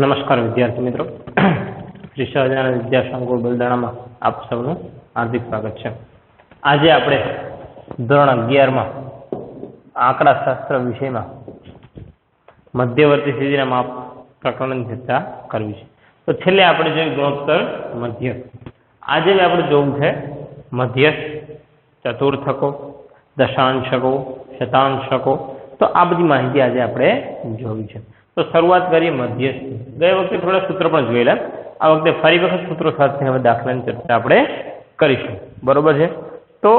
નમસ્કાર વિદ્યાર્થી મિત્રો, શ્રી સહજાનંદ વિદ્યા સંકુલ બલદાણામાં આપ સૌનું હાર્દિક સ્વાગત છે. આજે આપણે ધોરણ 11માં આંકડાશાસ્ત્ર વિષયમાં મધ્યવર્તી સ્થિતિના માપ પ્રકરણની ચર્ચા કરવી છે. તો છેલ્લે આપણે જોયું ગુણોત્તર મધ્ય. આજે આપણે જોવું છે મધ્યસ્થ, ચતુર્થકો, દશાંશકો, શતાંશકો. તો આ બધી માહિતી આજે આપણે જોવી છે. તો શરૂઆત કરીએ મધ્યસ્થી. ગઈ વખતે થોડા સૂત્ર પણ જોયેલા, આ વખતે ફરી વખત સૂત્રો સાથે હવે દાખલાની ચર્ચા આપણે કરીશું. બરોબર છે. તો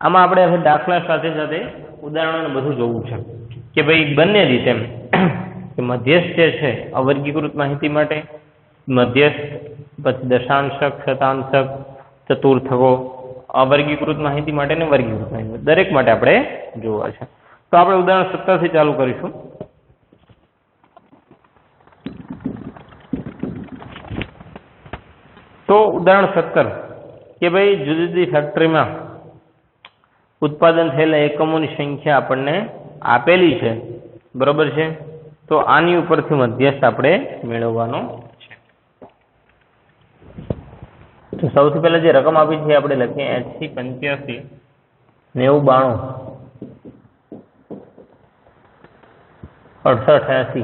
આમાં આપણે હવે દાખલા સાથે સાથે ઉદાહરણોને બધું જોવું છે કે ભાઈ બંને રીતે કે મધ્યસ્થ જે છે અવર્ગીકૃત માહિતી માટે મધ્યસ્થ, પછી દશાંશક, શતાંશક, ચતુર્થકો, અવર્ગીકૃત માહિતી માટે ને વર્ગીકૃત માહિતી દરેક માટે આપણે જોવા છે. તો આપણે ઉદાહરણ 17 થી ચાલુ કરીશું. તો ઉદાહરણ 17 કે ભાઈ જુદી જુદી ફેક્ટરીમાં ઉત્પાદન થયેલા એકમોની સંખ્યા આપણને આપેલી છે. બરોબર છે. તો આની ઉપરથી મધ્યસ્થ આપણે મેળવવાનો છે. તો સૌથી પહેલા જે રકમ આપી છે આપણે લખીએ 80, 85, 90, 92, 68, 80,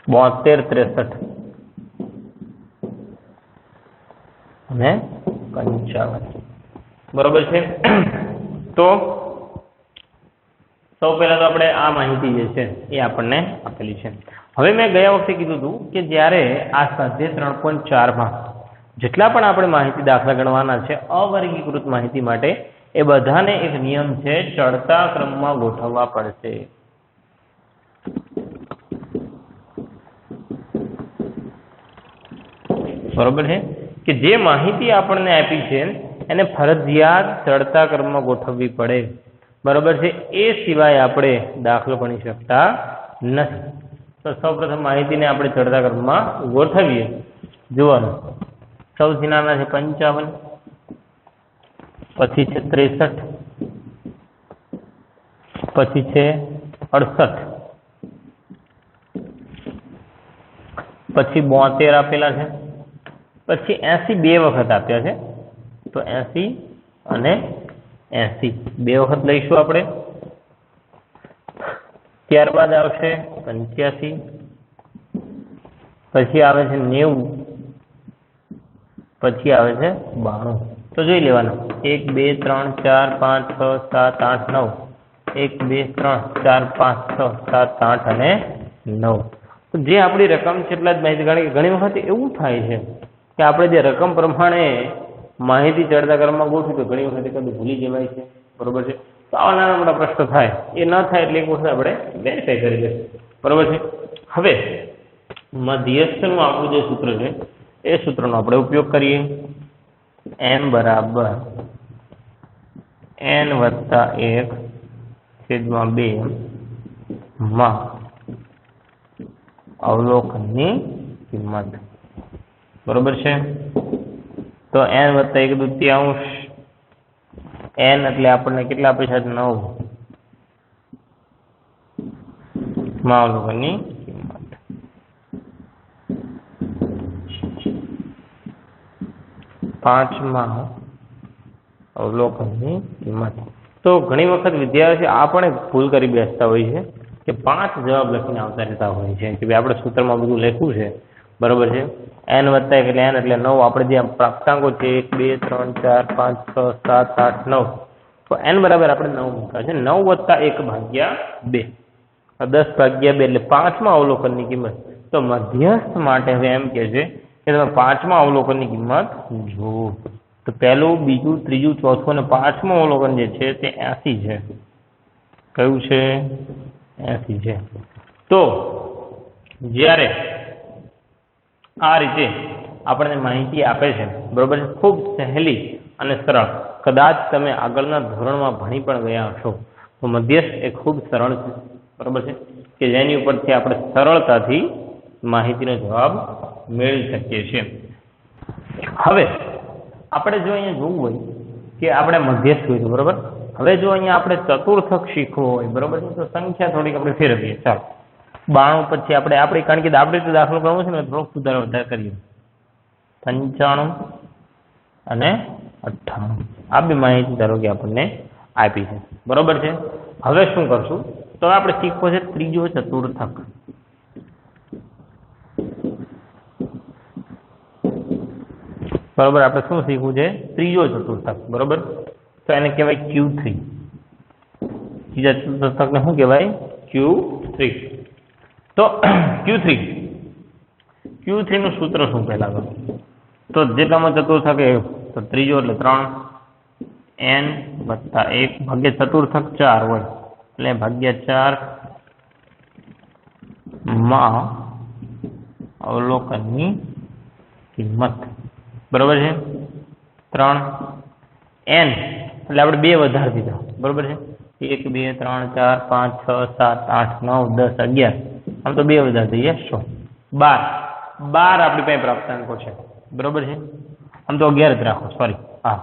72, 63 અને 55. બરોબર છે. તો સૌ પહેલા તો આપણે આ માહિતી જે છે એ આપણને આપેલી છે. હવે મેં ગયા વખતે કીધું હતું કે જ્યારે આ સ્વાધ્યાય 3.4માં જેટલા પણ આપણે માહિતી દાખલા ગણવાના છે અવર્ગીકૃત માહિતી માટે, એ બધાને એક નિયમ છે, ચડતા ક્રમમાં ગોઠવવા પડશે. બરોબર છે કે જે માહિતી આપણને આપી છે એને ફરજિયાત ચડતા ક્રમમાં ગોઠવવી પડે. બરોબર છે. એ સિવાય આપણે દાખલો ગણી શકતા નથી. તો સૌપ્રથમ માહિતીને આપણે ચડતા ક્રમમાં ગોઠવીએ. જોવાનું, સૌથી નાના છે 55, પછી છે 63, પછી છે 68, પછી 72 આપેલા છે, પછી 80 બે વખત આપ્યા છે. તો 80 અને 80 બે વખત લઈશું આપણે. ત્યારબાદ આવશે 85, પછી આવે છે 90, પછી આવે છે 92. તો જોઈ લેવાના 1 2 3 4 5 6 7 8 9, 1 2 3 4 5 6 7 8 અને 9. તો જે આપણી રકમ છે એટલા જ માહિતી. ઘણી વખત એવું થાય છે કે આપણે જે રકમ પ્રમાણે માહિતી ચડતા ક્રમમાં ગોઠવી તો ઘણી વખત કદું ભૂલી જવાય છે. બરોબર છે. તો આવા નાના મોટા પ્રશ્ન થાય, એ ન થાય એટલે એક વખત આપણે વેરીફાઈ કરી લઈશું. બરોબર છે. હવે મધ્યસ્થનું આપણું જે સૂત્ર છે એ સૂત્રનો આપણે ઉપયોગ કરીએ. n બરાબર n+1/2 માં અવલોકનની કિંમત. બરોબર છે. તો n+1/2 n એટલે આપણને કેટલા આપે છે? 9 માં અવલોકનની કિંમત. પાંચમાં અવલોકનની કિંમત. તો ઘણી વખત વિદ્યાર્થી આ પણ એક ભૂલ કરી બેસતા હોય છે કે 5 જવાબ લખીને આવતા રહેતા હોય છે કે ભાઈ આપણે સૂત્રમાં બધું લખ્યું છે. બરોબર છે. n વત્તા એટલે n એટલે 9. આપણે જે પ્રાપ્તાંકો છે 1 2 3 4 5 6 7 8 9, તો n બરાબર આપણે 9 મૂક્યા છે. 9+1/2 10/2 એટલે 5માં અવલોકનની કિંમત. તો મધ્યસ્થ માટે હવે એમ કે છે કે તમે 5માં અવલોકનની કિંમત જુઓ. તો પહેલું, બીજું, ત્રીજું, ચોથું અને 5મું અવલોકન જે છે તે 80 છે. કયું છે? 80 છે. તો જ્યારે આ રીતે આપણને માહિતી આપે છે, બરોબર છે, ખૂબ સહેલી અને સરળ, કદાચ તમે આગળના ધોરણમાં ભણી પણ ગયા હશો, તો મધ્યસ્થ એ ખૂબ સરળ છે. બરોબર છે કે જેની ઉપરથી આપણે સરળતાથી માહિતીનો જવાબ મેળવી શકીએ છીએ. હવે આપણે જો અહીંયા જોવું હોય કે આપણે મધ્યસ્થ હોય તો બરોબર, હવે જો અહીંયા આપણે ચતુર્થક શીખવો હોય, બરોબર છે, તો સંખ્યા થોડીક આપણે ફેરવીએ. ચાલો 92 પછી આપણે આપણી, કારણ કે આપણે રીતે દાખલો કરવો છે ને, થોડોક સુધારો વધારે કરીએ. 95 અને 98 આ બે માહિતી ધારો કે આપણને આપી છે, બરોબર છે. હવે શું કરશું, તો આપણે શીખવો છે ત્રીજો ચતુર્થક. બરોબર, આપણે શું શીખવું છે? ત્રીજો ચતુર્થક, બરોબર. તો એને કહેવાય Q3. ત્રીજા ચતુર્થકને શું કહેવાય? Q3. તો Q3 નું સૂત્ર શું પહેલા તો જેટલામાં ચતુર્થક એ તો ત્રીજો એટલે 3 n + 1 ભાગ્યા ચતુર્થક 4 હોય એટલે ભાગ્યા 4 માં અવલોકનની કિંમત, બરોબર છે. 3 n એટલે આપણે 2 વધારી દીધા, બરોબર છે. 1 2 3 4 5 6 7 8 9 10 11 આમ તો 2 વધારી દઈએ 100 12 આપણી પાસે પ્રાપ્તાંકો છે, બરોબર છે. આમ તો 11 જ રાખો, સોરી, હા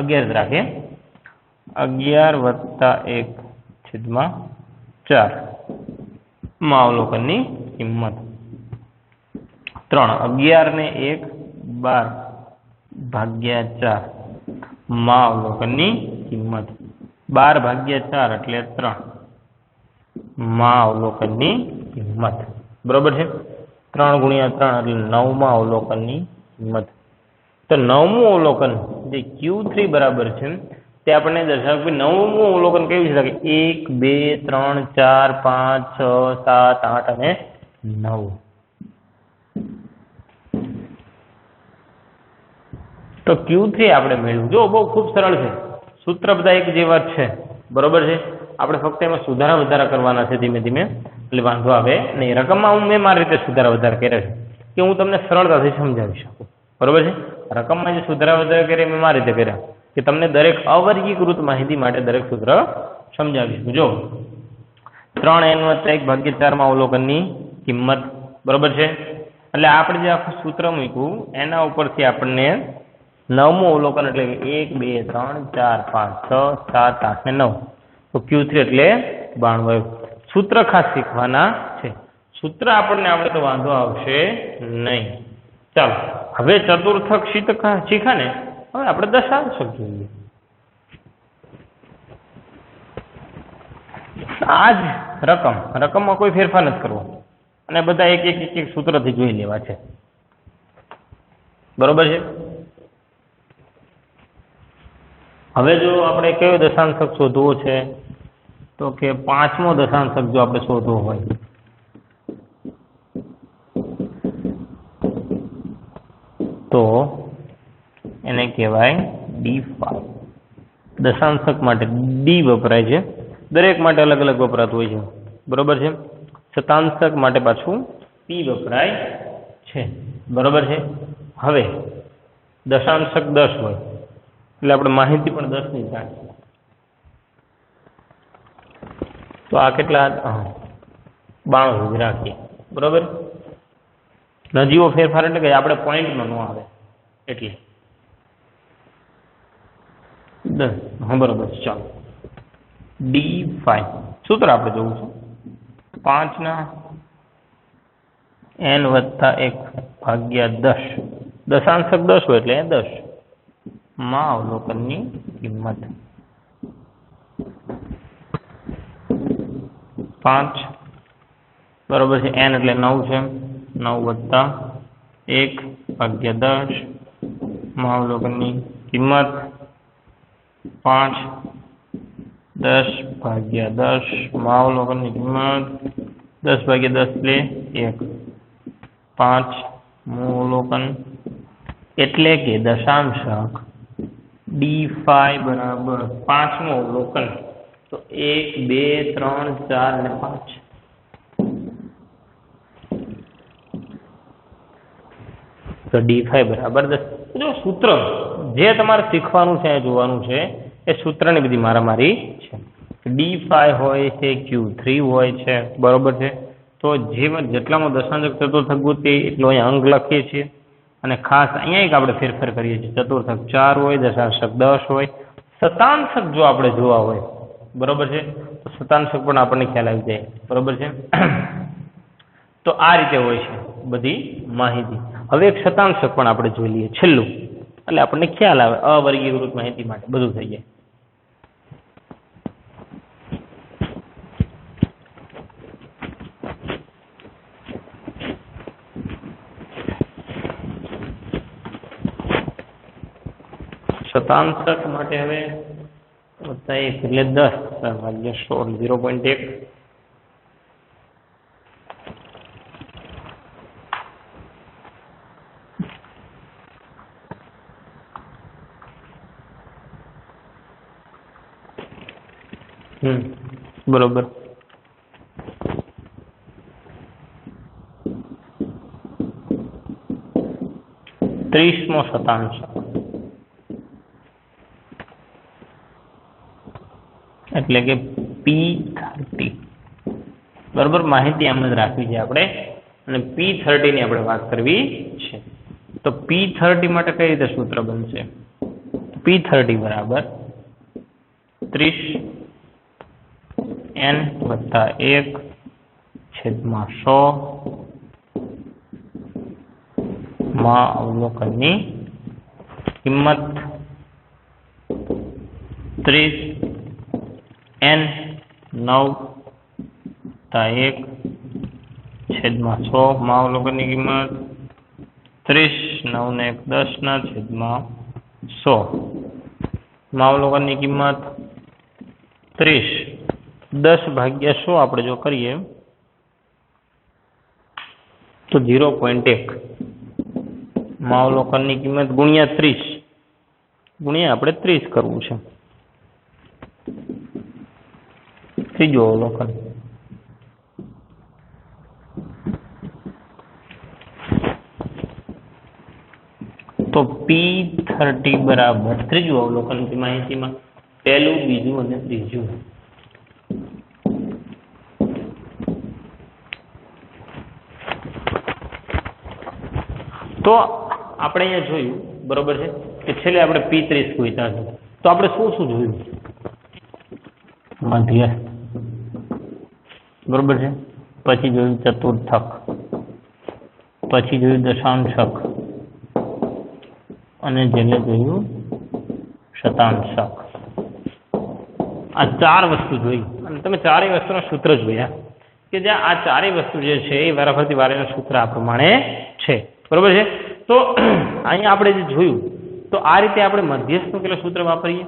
11 જ રાખીએ. 11 + 1/4 માં અવલોકનની કિંમત 3. 11 ને 1 12 ભાગ્યા 4 માં અવલોકનની કિંમત 12 ભાગ્યા 4 એટલે 3 માં અવલોકનની કિંમત, બરોબર છે. 3 ગુણ્યા 3 એટલે 9 માં અવલોકનની કિંમત. તો 9મું અવલોકન જે Q3 બરાબર છે તે આપણને દર્શાવે કે 9મું અવલોકન કેવું છે કે 1 2 3 4 5 6 7 8 અને 9. તો Q3 આપણે મેળવ્યું. જો બહુ ખૂબ સરળ છે, સૂત્ર બધા એક જેવા છે, બરોબર છે. આપણે ફક્ત એમાં સુધારા વધારા કરવાના છે ધીમે ધીમે, એટલે વાંધો આવે નહીં. રકમમાં હું મારી રીતે સુધારા વધારા કર્યા છે કે હું તમને સરળતાથી સમજાવી શકું, બરોબર છે. રકમમાં જે સુધારા વધારા કર્યા મેં મારી રીતે કર્યા કે તમને દરેક અવર્ગીકૃત માહિતી માટે દરેક સૂત્ર સમજાવીશું. જો 3n + 1 ભાગ્યા 4 માં અવલોકનની કિંમત, બરોબર છે. એટલે આપણે જે આખું સૂત્ર મૂક્યું એના ઉપરથી આપણને 9મું અવલોકન એટલે 1 2 3 4 5 6 7 8 ને 9. તો Q3 એટલે 92. સૂત્ર ખાસ શીખવાના છે. સૂત્ર આપણને આવડે તો વાંધો આવશે નહીં. ચાલો હવે ચતુર્થક શીખા ને, હવે આપણે દશાંશક જોઈએ. આ જ રકમમાં કોઈ ફેરફાર નથી કરવો અને બધા એક સૂત્રથી જોઈ લેવા છે, બરોબર છે. હવે જો આપણે કયો દશાંશક શોધવો છે તો કે 5મો દશાંશક જો આપણે શોધવો હોય તો એને કહેવાય D5. દશાંશક માટે D વપરાય છે, દરેક માટે અલગ અલગ વપરાતું હોય છે, બરોબર છે. શતાંશક માટે પાછું P વપરાય છે, બરોબર છે. હવે દશાંશક 10 હોય એટલે આપણે માહિતી પણ 10 ની રાખીએ. તો આ કેટલા 92 જ રાખીએ, બરોબર. નજીવો ફેરફાર એટલે કે આપણે પોઈન્ટમાં ન આવે એટલે 10. હા બરોબર. ચાલો D5 સૂત્ર આપણે જોવું છે 5 ના n + 1 ભાગ્યા 10. દશાંશક 10 હોય એટલે 10 માં અવલોકનની કિંમત 5, બરોબર છે. n એટલે 9 છે, 9 + 1 ભાગ્યા 10 માં અવલોકનની કિંમત 5, 10 ભાગ્યા 10 માં અવલોકનની કિંમત 10 ભાગ્યા 10 એટલે 1, 5 મું અવલોકન એટલે કે દશાંશક D5 બરાબર 5મું અવલોકન. તો 1 2 3 4 અને 5. તો D5 બરાબર 10. જો સૂત્ર જે તમારે શીખવાનું છે જોવાનું છે એ સૂત્રની બધી મારામારી છે. D5 હોય છે, Q3 હોય છે, બરોબર છે. તો જેટલામાં દશાંશક ચતુર્થક ગોતીએ એટલો અહીંયા અંક લખીએ છીએ અને ખાસ અહીંયા એક આપણે ફેરફાર કરીએ છીએ. ચતુર્થક 4 હોય, દશાંશક 10 હોય, શતાંશક જો આપણે જોવા હોય, બરોબર છે, તો શતાંશક પણ આપણને ખ્યાલ આવી જાય, બરોબર છે. તો આ રીતે હોય છે બધી માહિતી. હવે એક શતાંશક પણ આપણે જોઈ લઈએ છેલ્લું, એટલે આપણને ખ્યાલ આવે અવર્ગીકૃત માહિતી માટે બધું થઈ જાય. શતાંશક માટે હવે વત્તા 1 એટલે 10 ભાગ્યા 16 0.1. બરોબર. ત્રીસમો શતાંશ એટલે કે P30. બરોબર, માહિતી આમ જ રાખવી છે આપણે, અને P30 ની આપણે વાત કરવી છે. તો P30 માટે કઈ રીતે સૂત્ર બનશે? P30 બરાબર 30 n વત્તા 1 છેદમાં 100 માં અવલોકનની કિંમત 30 n 9 વત્તા 1 છેદમાં 100 માં અવલોકનની કિંમત 30 9 ને 1 10 ના છેદમાં 100 માં અવલોકનની કિંમત 30 10 ભાગ્યા 100 આપણે જો કરીએ તો 0.1 માં અવલોકનની કિંમત ગુણ્યા 30 ગુણ્યા આપણે 30 કરવું છે. ત્રીજું અવલોકન તો P30 બરાબર ત્રીજું અવલોકન માહિતીમાં પહેલું, બીજું અને ત્રીજું. તો આપણે અહીંયા જોયું, બરોબર છે, કે છેલ્લે આપણે P30 ગોત્યા છે. તો આપણે શું શું જોયું? મધ્યસ્થ, બરોબર છે, પછી જોયું ચતુર્થક, પછી જોયું દશાંશક, અને છેલ્લે જોયું શતાંશક. આ 4 વસ્તુ જોઈ, અને તમે ચારેય વસ્તુના સૂત્ર જોયા કે જ્યાં આ ચારેય વસ્તુ જે છે એ વારાફરતી વારેના સૂત્ર આ પ્રમાણે છે, બરોબર છે. તો અહીંયા આપણે જે જોયું, તો આ રીતે આપણે મધ્યસ્થનું કેટલું સૂત્ર વાપરીએ,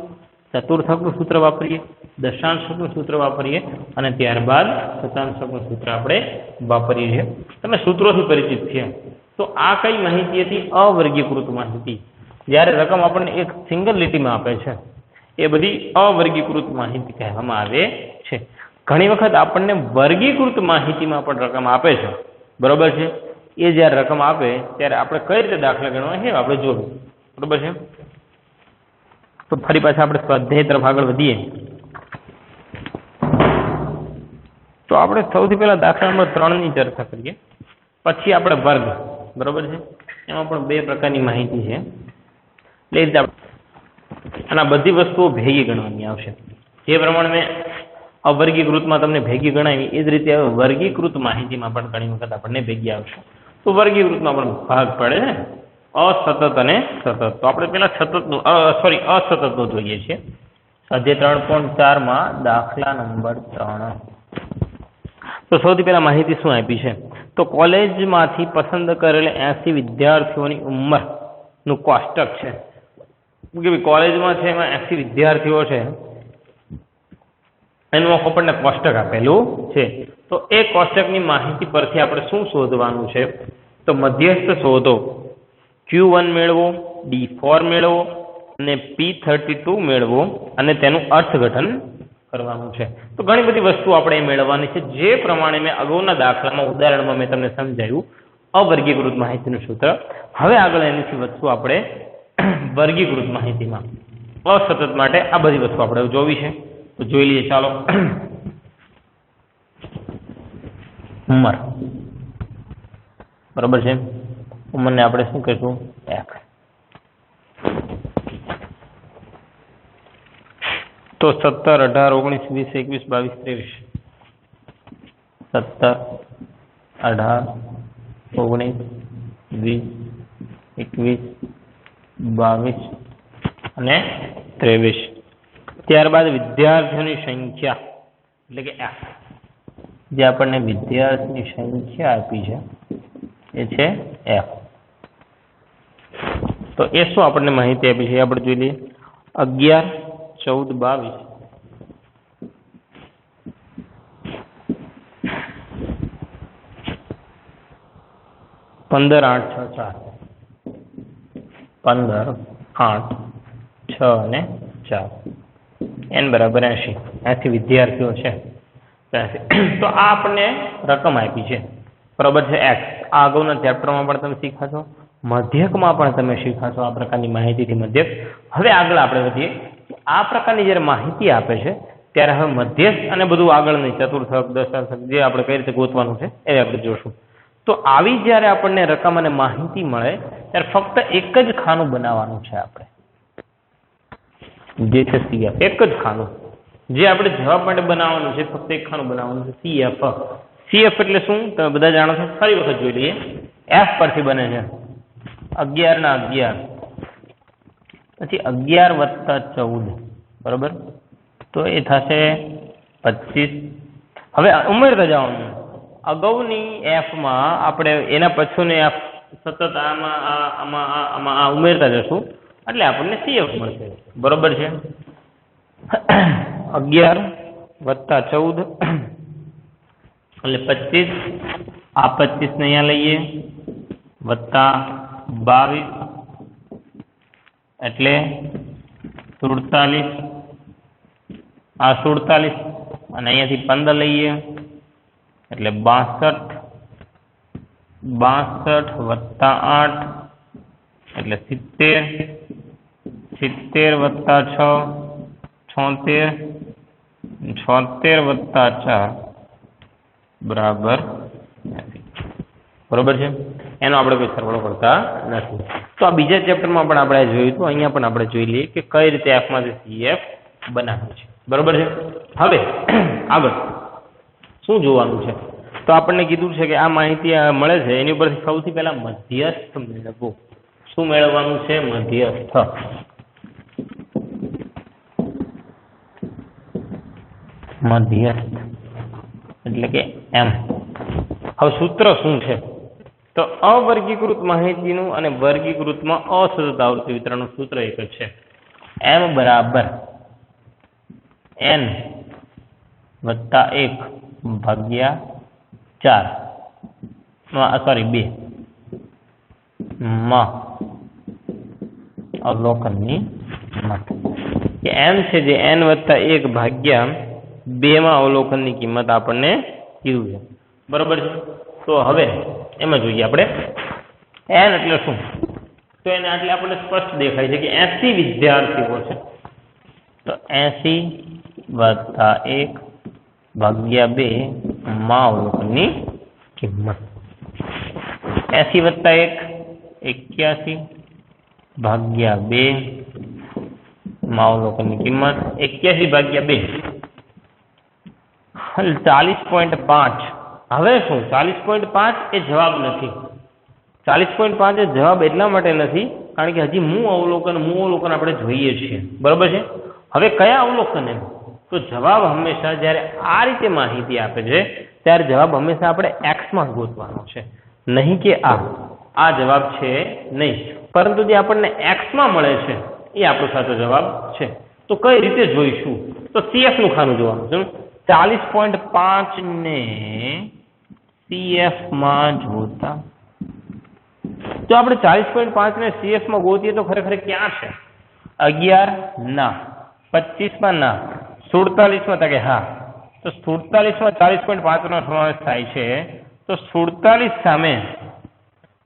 ચતુર્થકનું સૂત્ર વાપરીએ, દશાંશકનું સૂત્ર વાપરીએ, અને ત્યારબાદ શતાંશકનું સૂત્ર આપણે વાપરીએ છીએ. તમે સૂત્રોથી પરિચિત છે. તો આ કઈ માહિતી હતી? અવર્ગીકૃત માહિતી. જ્યારે રકમ આપણને એક સિંગલ લીટીમાં આપે છે એ બધી અવર્ગીકૃત માહિતી કહેવામાં આવે છે. ઘણી વખત આપણને વર્ગીકૃત માહિતીમાં પણ રકમ આપે છે, બરોબર છે. એ જ્યારે રકમ આપે ત્યારે આપણે કઈ રીતે દાખલા ગણવા છે આપણે જોયું, બરોબર છે. તો ફરી પાછા આપણે સ્વાધ્યાય તરફ આગળ વધીએ. તો આપણે સૌથી પહેલા દાખલા નંબર 3 ની ચર્ચા કરીએ, પછી આપણે વર્ગ, બરોબર છે. એમાં પણ 2 પ્રકારની માહિતી છે. એટલે રીતે અને આ બધી વસ્તુઓ ભેગી ગણવાની આવશે. જે પ્રમાણે મેં અવર્ગીકૃતમાં તમને ભેગી ગણાવી એ જ રીતે વર્ગીકૃત માહિતીમાં પણ ઘણી વખત આપણને ભેગી આવશે. તો વર્ગીકૃતમાં પણ ભાગ પડે છે અસતત અને સતત. તો આપણે પેલા અસતતનો જોઈએ છીએ. સ્વાધ્યાય 3.4 માં દાખલા નંબર 3. તો સૌથી પહેલા માહિતી શું આપી છે? તો કોલેજમાંથી પસંદ કરેલ 80 વિદ્યાર્થીઓની ઉંમરનું કોષ્ટક છે. કે કોલેજમાં છે એમાં 80 વિદ્યાર્થીઓ છે, એનું આપણને કોષ્ટક આપેલું છે. તો એ કોષ્ટકની માહિતી પરથી આપણે શું શોધવાનું છે? તો મધ્યસ્થ શોધો, Q1 મેળવો, D4 મેળવો અને P32 મેળવો અને તેનું અર્થઘટન કરવાનું છે. તો ઘણી બધી વસ્તુ આપણે મેળવવાની છે, જે પ્રમાણે મેં અગાઉના દાખલામાં ઉદાહરણમાં મેં તમને સમજાવ્યું અવર્ગીકૃત માહિતીનું સૂત્ર. હવે આગળ એનીથી વધશું આપણે વર્ગીકૃત માહિતીમાં. અસતત માટે આ બધી વસ્તુ આપણે જોવી છે, તો જોઈ લઈએ. ચાલો. ઉંમર, બરોબર છે. ઉંમરને આપણે શું કહીશું? X. તો 17, 18, 19, 20, 21, 22, 23. 17, 18, 19, 20, 21, 22 અને 23. ત્યારબાદ વિદ્યાર્થીઓની સંખ્યા એટલે કે F, જે આપણને વિદ્યાર્થીની સંખ્યા આપી છે એ છે F. તો એ શું આપણને માહિતી આપી છે આપણે જોઈ લઈએ. 11, 14, 22, 15, 8, 6, 4, 15, 8, 6 અને 4. n બરાબર 80. 80 વિદ્યાર્થીઓ છે. તો આ આપણને રકમ આપી છે, બરાબર છે, x. આ અગાઉના ચેપ્ટરમાં પણ તમે શીખાશો, મધ્યકમાં પણ તમે શીખાશો આ પ્રકારની માહિતીથી મધ્યક. હવે આગળ આપણે વધીએ. આ પ્રકારની જ્યારે માહિતી આપે છે ત્યારે હવે મધ્યસ્થ અને બધું આગળની ચતુર્થક, દશાર્થક જે આપણે કઈ રીતે ગોતવાનું છે એ આપણે જોશું. તો આવી જ્યારે આપણને રકમ અને માહિતી મળે ત્યારે ફક્ત એક જ ખાનું બનાવવાનું છે આપણે, જે છે CF. એક જ ખાનું જે આપણે જવાબ માટે બનાવવાનું છે, ફક્ત એક ખાનું બનાવવાનું છે, CF. CF એટલે શું તમે બધા જાણો છો, ફરી વખત જોઈ લઈએ. F પરથી બને છે 11 ના 11, પછી 11 વત્તા 14, બરોબર, તો એ થશે 25. હવે ઉમેરતા જવાનું. અગાઉની F માં આપણે એના પછીની F સતત આમાં ઉમેરતા જશું એટલે આપણને CF મળશે, બરોબર છે. 11 વત્તા 14 એટલે 25. આ 25 ને અહીંયા લઈએ, વત્તા 22 એટલે 47. આ 47 અને અહીંયાથી 15 લઈએ એટલે 62. 62 વત્તા 8 એટલે 70. 70 વત્તા 6 76. 76 વત્તા 4 બરાબર 80. બરોબર છે. એનો આપણે કોઈ સરવાળો કરતા નથી. તો આ બીજા ચેપ્ટરમાં પણ આપણે જોયું હતું, અહીંયા પણ આપણે જોઈ લઈએ કે કઈ રીતે F માંથી CF બનાવે છે, બરોબર છે. હવે આગળ શું જોવાનું છે, તો આપણને કીધું છે કે આ માહિતી મળે છે એની ઉપરથી સૌથી પહેલા મધ્યસ્થ મેળવવું. શું મેળવવાનું છે? મધ્યસ્થ. મધ્યસ્થ એટલે કે M. હવે સૂત્ર શું છે? તો અવર્ગીકૃત માહિતીનું અને વર્ગીકૃતમાં અસતત આવૃત્તિ વિતરણનું સૂત્ર એક જ છે. M બરાબર n વત્તા 1 ભાગ્યા 4, સોરી 2 માં અવલોકનની કિંમત. કે M છે જે n વત્તા 1 ભાગ્યા 2 માં અવલોકનની કિંમત આપણને કીધું છે, બરોબર છે. તો હવે એમાં જોઈએ આપણે n એટલે શું, તો એને એટલે આપણને સ્પષ્ટ દેખાય છે કે 80 વિદ્યાર્થીઓ છે. તો 80 વત્તા 1 ભાગ્યા 2 માં અવલોકનની કિંમત. 80 વત્તા 1 81 ભાગ્યા 2 માં અવલોકનની કિંમત 81 ભાગ્યા 2 40.5. હવે શું 40.5 એ જવાબ નથી. 40.5 એ જવાબ એટલા માટે નથી કારણ કે હજી મૂળ અવલોકન આપણે જોઈએ છીએ, બરોબર છે. હવે કયા અવલોકન? એમ તો જવાબ હંમેશા જ્યારે આ રીતે માહિતી આપે છે ત્યારે જવાબ હંમેશા આપણે x માં ગોતવાનો છે, નહીં કે આ જવાબ છે નહીં, પરંતુ જે આપણને x માં મળે છે એ આપણો સાચો જવાબ છે. તો કઈ રીતે જોઈશું? તો CF નું ખાનું જોવાનું છે. 40.5 ને CF માં જોતા તો આપણે 40.5 ને CF માં ગોતીએ તો ખરેખર ક્યાં છે? 11 ના, 25 માં ના, 47 માં કે હા. તો 47 માં 40.5 નો સમાવેશ થાય છે. તો 47 સામે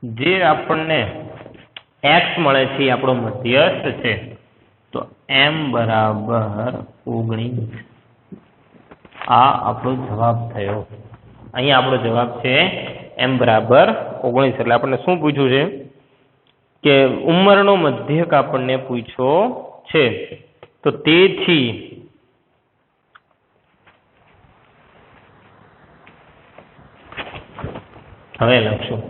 જે આપણને x મળે છે એ આપણો મધ્યસ્થ છે. તો M બરાબર 19. આ આપણો જવાબ થયો. અહીંયા આપણો જવાબ છે M બરાબર 19. એટલે આપણને શું પૂછ્યું છે કે ઉંમરનો મધ્યક આપણને પૂછ્યો છે. તો તેથી હવે લખશું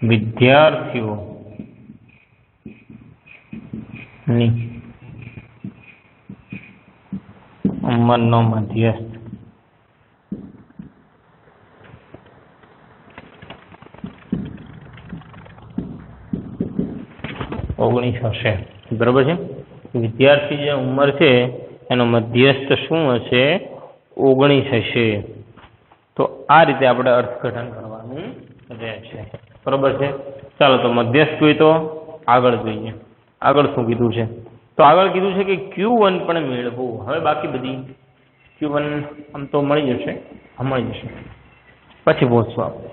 વિદ્યાર્થીઓની ઉંમરનો મધ્યસ્થ ઓગણીસ હશે. બરાબર છે. વિદ્યાર્થી જે ઉંમર છે એનો મધ્યસ્થ શું હશે? 19 હશે. તો આ રીતે આપણે અર્થઘટન કરવાનું રહેશે. બરાબર છે. ચાલો તો મધ્યસ્થ જોઈએ તો આગળ જોઈએ. આગળ શું કીધું છે? તો આગળ કીધું છે કે Q1 પણ મેળવવું. હવે બાકી બધી Q1 આમ તો મળી જશે. પછી પહોંચશું આપણે.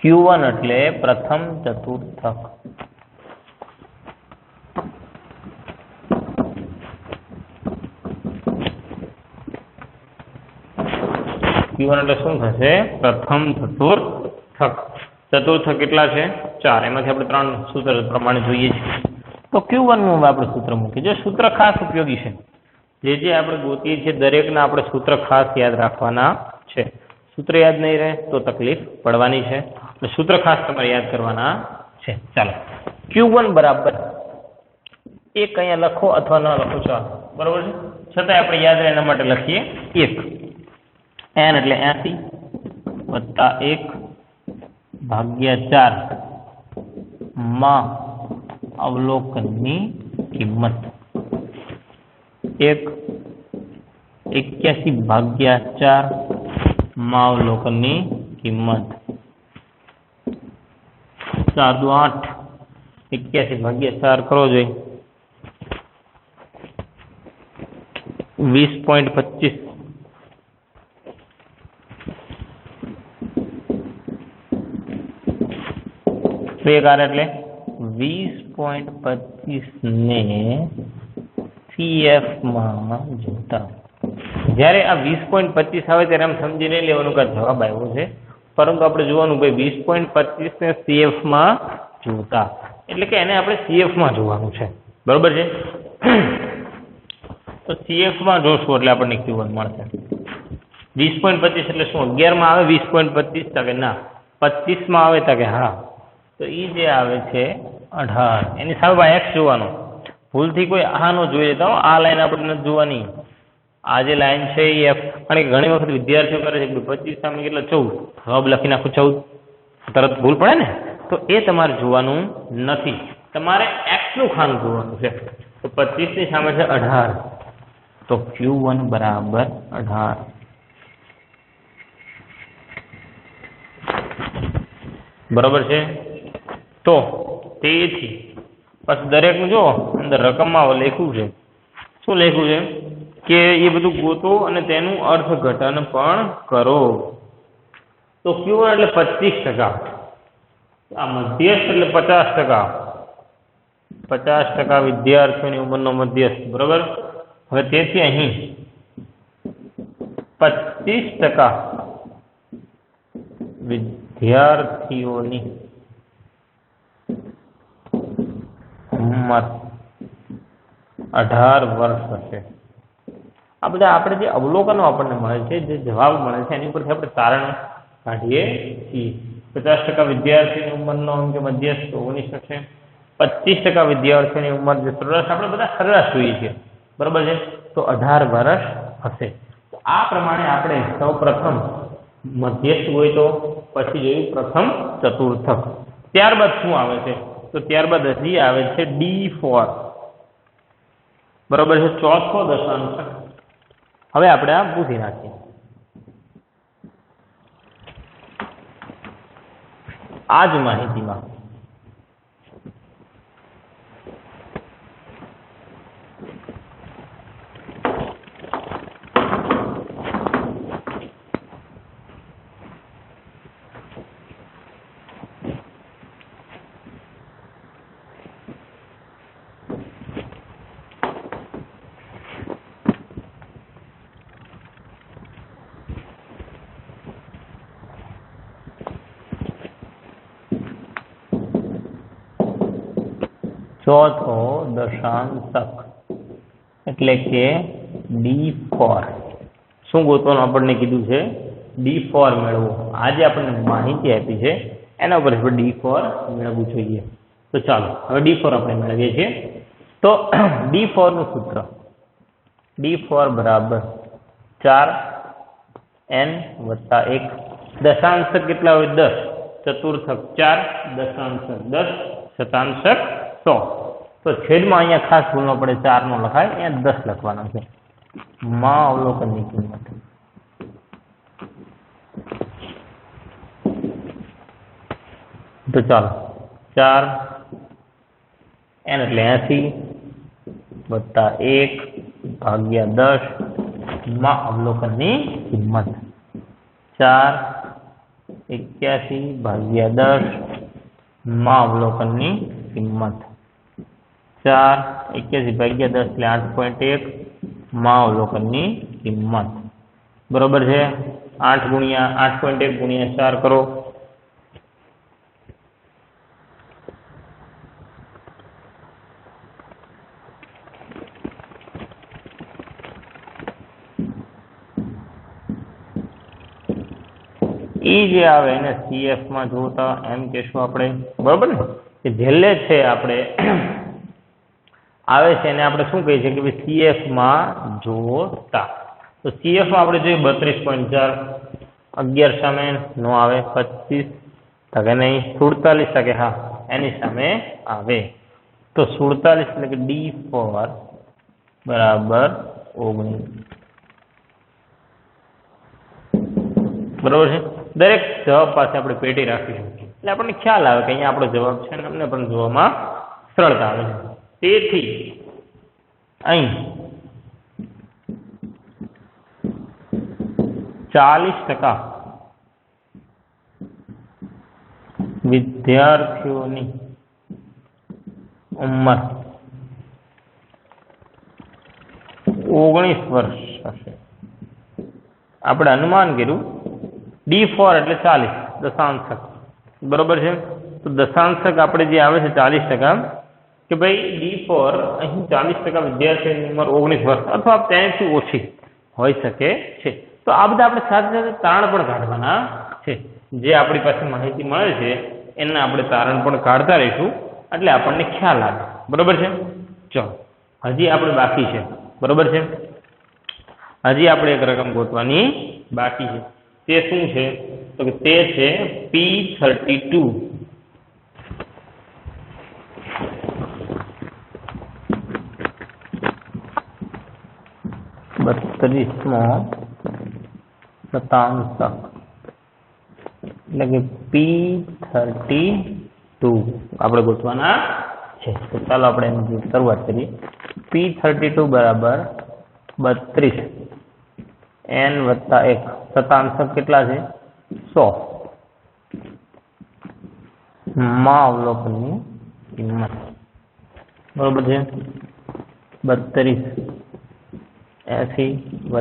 Q1 એટલે પ્રથમ ચતુર્થક. Q1 એટલે શું થશે? પ્રથમ ચતુર્થક. ચતુર્થક કેટલા છે? 4. એમાંથી આપણે 3 સૂત્ર પ્રમાણે જોઈએ છીએ. તો Q1 નું આપણે સૂત્ર મૂકીએ. જે સૂત્ર ખાસ ઉપયોગી છે. જે આપણે ગોતીએ છીએ દરેકના આપણે સૂત્ર ખાસ યાદ રાખવાના છે. સૂત્ર યાદ નહીં રહે તો તકલીફ પડવાની છે. એટલે સૂત્ર ખાસ તમારે યાદ કરવાના છે. ચાલો Q1 બરાબર એક અહીંયા લખો અથવા ન લખો ચાલો. બરાબર છે. છતાંય આપણે યાદ રહે એના માટે લખીએ 1. n એટલે 80 + 1 / 4 માં અવલોકનની કિંમત 1 81/4 માં અવલોકનની કિંમત 4 દુ 8 81/4 કરો જોઈએ 20.25 2 કાર એટલે 20.25 ને CF માં જોતા જ્યારે આ 20.25 આવે ત્યારે આમ સમજી નહીં લેવાનું કે જવાબ આવ્યો છે, પરંતુ આપણે જોવાનું ભાઈ 20.25 ને CF માં જોતા એટલે કે એને આપણે CF માં જોવાનું છે. બરોબર છે. તો CF માં જોશું એટલે આપણને Q1 મળશે. 20.25 એટલે શું? 11 માં આવે 20.25 કે ના 25 માં આવે તો કે હા, તો એ જે આવે છે 18 એની સામે x જોવાનો. ભૂલથી કોઈ આ નો જોઈ લેતા હો, આ લાઈન આપણે નથી જોવાની. આ જે લાઈન છે એ f, કારણ કે ઘણી વખત વિદ્યાર્થીઓ કરે છે 25 સામે કેટલા 14 જવાબ લખી નાખો 14 તરત ભૂલ પડે ને, તો એ તમારે જોવાનું નથી. તમારે x નું ખાન જોવાનું છે. તો 25 ની સામે છે 18, તો Q1 બરાબર 18. બરાબર છે. તો તેથી પછી દરેકનું જો અંદર રકમમાં લખ્યું છે. શું લખ્યું છે કે એ બધું ગોતો અને તેનું અર્થઘટન પણ કરો. તો Q1 એટલે 25%, આ મધ્યસ્થ એટલે 50%. 50% વિદ્યાર્થીઓની ઉંમરનો મધ્યસ્થ. બરોબર. હવે તેથી અહીં 25% વિદ્યાર્થીઓની ઉંમર 18 વર્ષ હશે. આ બધા આપણે જે અવલોકનો આપણને મળે છે, જે જવાબ મળે છે, એની પરથી આપણે તારણ કાઢીએ છીએ. 50% વિદ્યાર્થીની ઉંમરનો કે મધ્યસ્થ 19 હશે. 25% વિદ્યાર્થીઓની ઉંમર જે સરેરાશ, આપણે બધા સરેરાશ જોઈએ છીએ. બરોબર છે. તો 18 વર્ષ હશે. તો આ પ્રમાણે આપણે સૌ પ્રથમ મધ્યસ્થ હોય તો પછી જોયું પ્રથમ ચતુર્થક. ત્યારબાદ શું આવે છે? તો ત્યારબાદ હજી આવે છે D4. બરોબર છે. ચોથો દશાંશ. હવે આપણે આ પૂછી નાખીએ. આ જ માહિતીમાં ચોથો દશાંશક એટલે કે D4 શું ગોતવાનું આપણને કીધું છે? D4 મેળવો. આ જે આપણને માહિતી આપી છે એના ઉપર D4 મેળવવું જોઈએ. તો ચાલો હવે D4 આપણે મેળવીએ છીએ. તો D4 નું સૂત્ર D4 બરાબર 4n + 1. દશાંશક કેટલા હોય? 10. ચતુર્થક 4, દશાંશક 10, શતાંશક 100. તો છેદમાં અહીંયા ખાસ ભૂલ ન પડે, 4 નો લખાય, અહીંયા 10 લખવાના છે. માં અવલોકનની કિંમત તો ચાલો 4n એટલે 80 + 1 ભાગ્યા 10 માં અવલોકનની કિંમત 4 81 ભાગ્યા 10 માં અવલોકનની કિંમત 4 81 ભાગ્યા 10 એટલે 8.1 માં અવલોકનની કિંમત. બરોબર છે? 8 ગુણ્યા 8.1 ગુણ્યા 4 કરો. જે આવે એને CF માં જોતા એમ કહેશું આપણે. બરોબર ને? કે છેલ્લે છે આપણે આવે છે એને આપણે શું કહીએ છીએ કે CF માં જોતા. તો CF માં આપણે જોઈએ 32.4. 11 સામે નો આવે, 25 ટકા નહીં, 47% હા એની સામે આવે. તો 47 એટલે કે D4 બરાબર 19. બરોબર છે? દરેક જવાબ પાસે આપણે પેટી રાખીશું એટલે આપણને ખ્યાલ આવે કે અહીંયા આપણો જવાબ છે ને અમને પણ જોવામાં સરળતા આવે છે. તેથી અહીં 40% વિદ્યાર્થીઓની ઉંમર 19 વર્ષ હશે. આપણે અનુમાન કર્યું D4 એટલે 40 દશાંશક. બરોબર છે? તો દશાંશક આપણે જે આવે છે 40%, કે ભાઈ D4 અહીં 40% વિદ્યાર્થીઓની ઉંમર 19 વર્ષ અથવા તેનાથી ઓછી હોઈ શકે છે. તો આ બધા આપણે સાથે સાથે તારણ પણ કાઢવાના છે. જે આપણી પાસે માહિતી મળે છે એના આપણે તારણ પણ કાઢતા રહીશું એટલે આપણને ખ્યાલ આવે. બરોબર છે? ચલો હજી આપણે બાકી છે. બરોબર છે? હજી આપણે એક રકમ ગોતવાની બાકી છે. તે શું છે? તો કે તે છે P32. 32મો શતાંશક એટલે કે P32 આપણે ગોતવાના છે. તો ચાલો આપણે એની શરૂઆત કરીએ. P32 બરાબર 32 n + 1. શતાંશક કેટલા છે? 100 માં અવલોકનની કિંમત. બરોબર છે? 32 80 + 1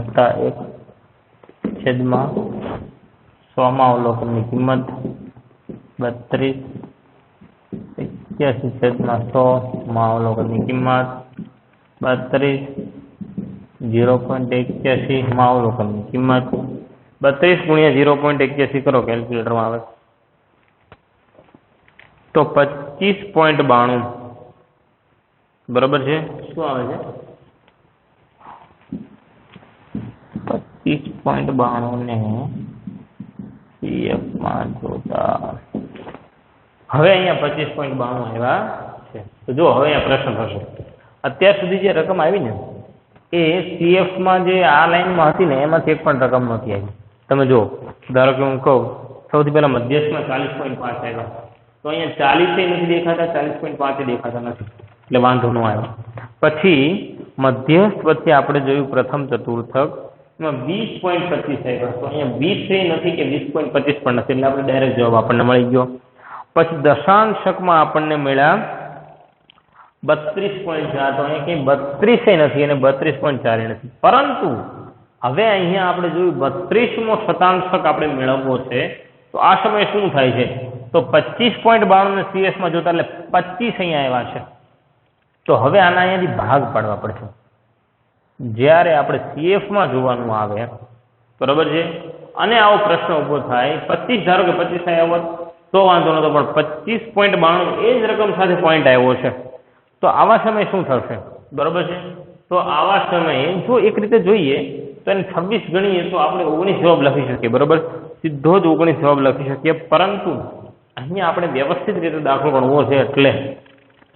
છેદમાં 100 માં અવલોકનની કિંમત 32 81 છેદમાં 100 માં અવલોકનની કિંમત 32 0.81 માં અવલોકનની કિંમત. 32 ગુણ્યા 0.81 કરો, કેલ્ક્યુલેટરમાં આવે તો 25.92. બરોબર છે? શું આવે છે? 25.92 ને CF માં જોતા હવે અહીંયા 25.92 આવ્યા છે. તો જો હવે અહીંયા પ્રશ્ન થશે, અત્યાર સુધી જે રકમ આવી ને એ CF માં જે આ લાઈનમાં હતી ને એમાંથી એક પણ રકમ નહોતી આવી. તમે જો ધારો કે હું કહું સૌથી પહેલા મધ્યસ્થમાં 40.5 આવ્યા, તો અહીંયા 40 નથી દેખાતા, 40.5 દેખાતા નથી એટલે વાંધો ન આવ્યો. પછી મધ્યસ્થ વચ્ચે આપણે જોયું પ્રથમ ચતુર્થક એમાં 20.25 આવ્યા, તો અહીંયા 20 નથી કે 20.25 પણ નથી એટલે આપણે ડાયરેક્ટ જવાબ આપણને મળી ગયો. પછી દશાંશકમાં આપણને મળ્યા 32.4, તો અહીંયા કંઈ 32 નથી અને 32.4 નથી. પરંતુ હવે અહીંયા આપણે જોયું 32મો શતાંશક આપણે મેળવવો છે, તો આ સમયે શું થાય છે? તો 25.92 ને CS માં જોતા એટલે 25 અહીંયા આવ્યા છે. તો હવે આના અહીંયાથી ભાગ પાડવા પડશે. જ્યારે આપણે CF માં જોવાનું આવે, બરોબર છે, અને આવો પ્રશ્ન ઊભો થાય 25, ધારો કે 25 આવ્યો તો વાંધો નતો, પણ 25.92 એ જ રકમ સાથે પોઈન્ટ આવ્યો છે, તો આવા સમયે શું થશે? બરોબર છે, તો આવા સમયે જો એક રીતે જોઈએ તો એને 26 ગણીએ તો આપણે 19 જવાબ લખી શકીએ, બરોબર, સીધો જ 19 જવાબ લખી શકીએ, પરંતુ અહીંયા આપણે વ્યવસ્થિત રીતે દાખલો ગણવો છે એટલે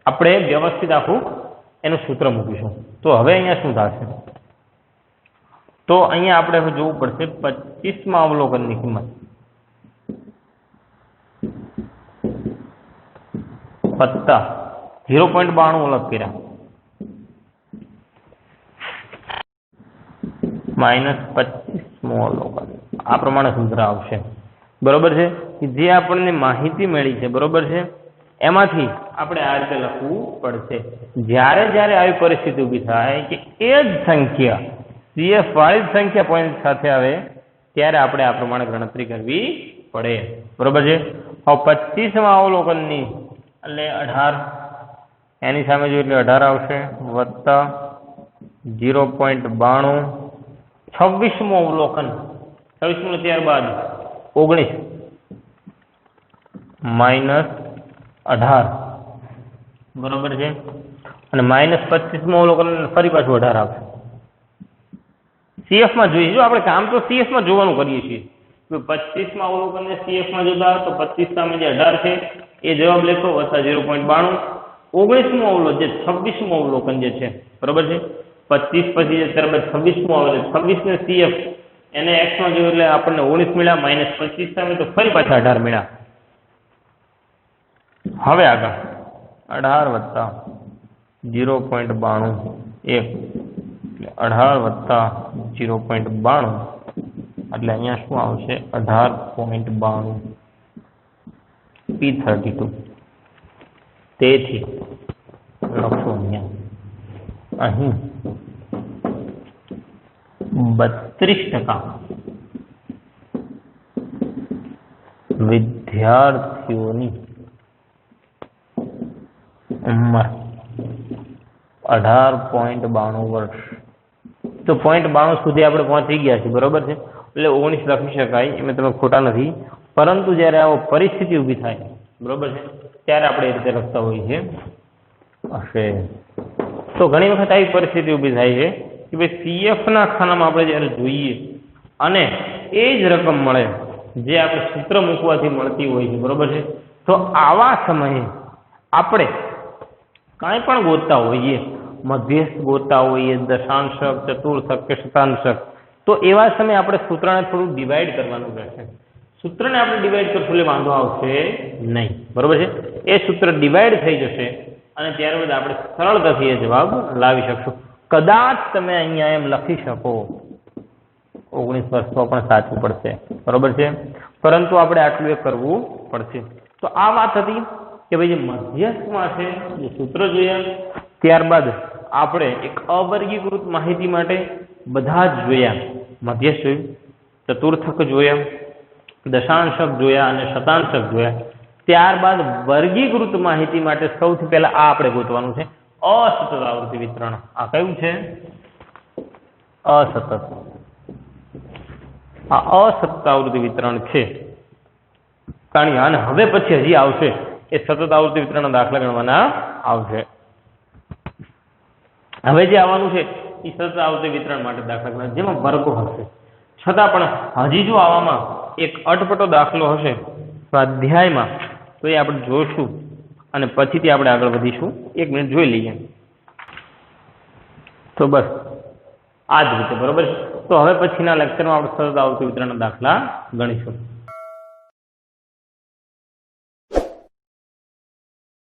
આપણે વ્યવસ્થિત આખું એનું સૂત્ર મૂકીશું. તો હવે અહીંયા શું થશે? તો અહીંયા આપણે હવે જોવું પડશે 25માં અવલોકનની કિંમત વત્તા 0.92 અલગ કર્યા માઇનસ 25મું અવલોકન, આ પ્રમાણે સૂત્ર આવશે, બરોબર છે, જે આપણને માહિતી મળી છે, બરોબર છે, એમાંથી આપણે આ રીતે લખવું પડશે. જ્યારે જ્યારે આવી પરિસ્થિતિ ઊભી થાય કે એ જ સંખ્યા CF વાળી જ સંખ્યા પોઈન્ટ સાથે આવે ત્યારે આપણે આ પ્રમાણે ગણતરી કરવી પડે, બરોબર છે. હવે 25માં અવલોકનની એટલે 18 એની સામે જો એટલે 18 આવશે વત્તા 0.92, 26મું અવલોકન 26મું ત્યારબાદ 19 માઇનસ 18, બરોબર છે, અને માઇનસ 25મું અવલોકન ફરી પાછું 18 આવશે. CF માં જોઈએ, જો આપણે કામ તો CF માં જોવાનું કરીએ છીએ, 25માં અવલોકનને CF માં જોતા તો 25 સામે જે 18 છે એ જવાબ લેખો વત્તા 0.92, 19મું અવલોકન જે 26મું અવલોકન જે છે, બરોબર છે, 25 પછી ત્યારબાદ 26મું આવે, 26 ને CF એને x માં જોયું એટલે આપણને 19 મળ્યા, માઇનસ 25 સામે તો ફરી પાછા 18 મળ્યા. હવે આગળ 18 વત્તા 0.92 એટલે 18 વત્તા 0.92 એટલે અહીંયા શું આવશે 18.92 P32. તેથી લખો અહીં 32% વિદ્યાર્થીઓની ઉંમર 18.92 વર્ષ. તો 0.92 સુધી આપણે પહોંચી ગયા છીએ, બરોબર છે, એટલે 19 લખી શકાય, એમાં તમે ખોટા નથી, પરંતુ જ્યારે આવો પરિસ્થિતિ ઊભી થાય, બરોબર છે, ત્યારે આપણે એ રીતે લખતા હોઈએ છીએ હશે. તો ઘણી વખત આવી પરિસ્થિતિ ઊભી થાય છે કે ભાઈ CF ના ખાનામાં આપણે જ્યારે જોઈએ અને એ જ રકમ મળે જે આપણે સૂત્ર મૂકવાથી મળતી હોય છે, બરોબર છે, તો આવા સમયે આપણે કાંઈ પણ ગોતતા હોઈએ, મધ્યસ્થ ગોતતા હોઈએ, દશાંશક, ચતુર્થક કે શતાંશક, તો એવા સમયે આપણે સૂત્રને થોડું ડિવાઈડ કરવાનું રહેશે. સૂત્રને આપણે ડિવાઈડ કરશું એટલે વાંધો આવશે નહીં, બરોબર છે, એ સૂત્ર ડિવાઈડ થઈ જશે અને ત્યારબાદ આપણે સરળતાથી એ જવાબ લાવી શકશું. કદાચ તમે અહીંયા એમ લખી શકો 19 વર્ષ તો પણ સાચું પડશે, બરોબર છે, પરંતુ આપણે આટલું એ કરવું પડશે. તો આ વાત હતી કે ભાઈ જે મધ્યસ્થમાં છે જે સૂત્ર જોયા, ત્યારબાદ આપણે એક અવર્ગીકૃત માહિતી માટે બધા જ જોયા, મધ્યસ્થ જોયું, ચતુર્થક જોયા, દશાંશક જોયા અને શતાંશક જોયા. ત્યારબાદ વર્ગીકૃત માહિતી માટે સૌથી પહેલા આ આપણે ગોતવાનું છે અસતત આવૃત્તિ વિતરણ. આ કયું છે? અસતત. આ અસતત આવૃત્તિ વિતરણ છે. કારણ અને હવે પછી હજી આવશે એ સતત આવૃત્તિ વિતરણના દાખલા ગણવાના આવશે. હવે જે આવવાનું છે એ સતત આવૃત્તિ વિતરણ માટે દાખલા ગણવા, જેમાં વર્ગો હશે. છતાં પણ હજી જો આવામાં એક અટપટો દાખલો હશે સ્વાધ્યાયમાં તો એ આપણે જોઈશું અને પછીથી આપણે આગળ વધીશું. 1 મિનિટ જોઈ લઈએ. તો બસ આ જ રીતે, બરોબર. તો હવે પછીના લેક્ચરમાં આપણે સતત આવૃત્તિ વિતરણના દાખલા ગણીશું.